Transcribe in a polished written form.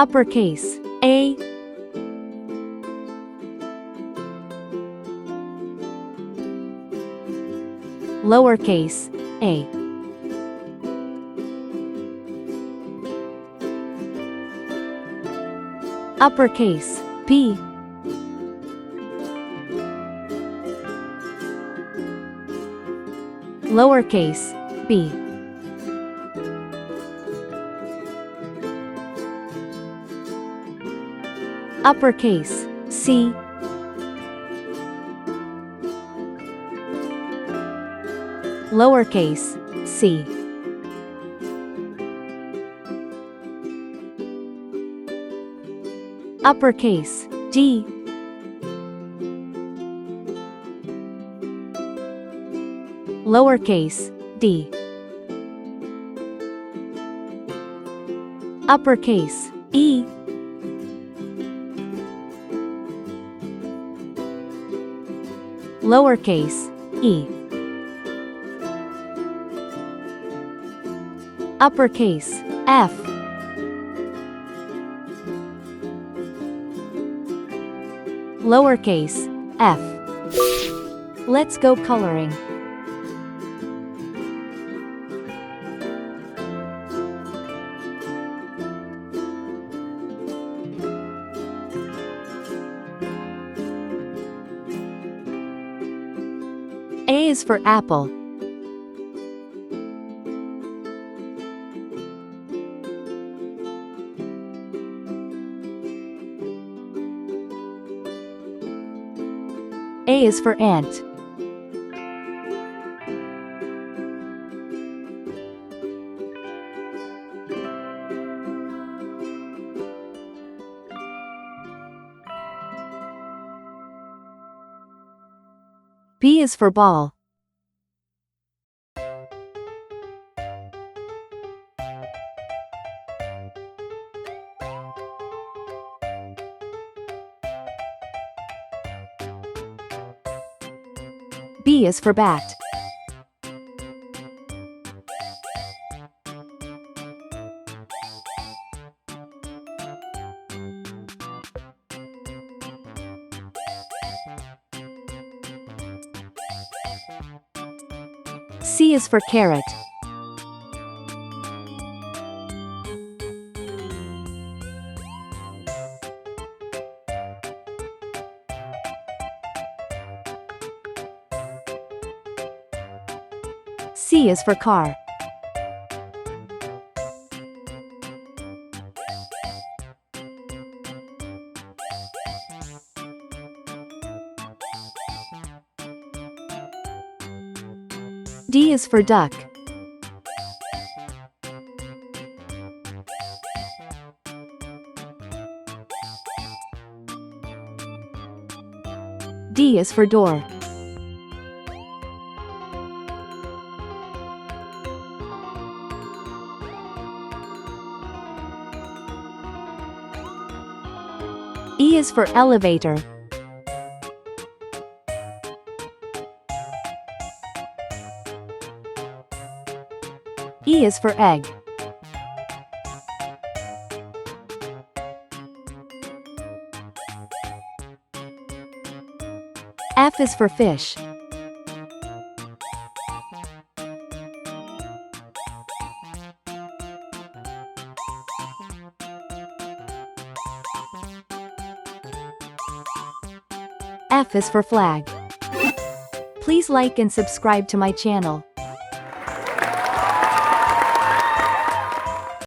Uppercase A. Lowercase a. Uppercase B. Lowercase b. Uppercase C. Lowercase c. Uppercase D. Lowercase d. Uppercase E. Lowercase e. Uppercase F. Lowercase f. Let's go coloring. A is for apple. A is for ant. B is for ball. B is for bat. C is for carrot. C is for car. D is for duck. D is for door. E is for elevator. E is for egg. F is for fish. F is for flag. Please like and subscribe to my channel.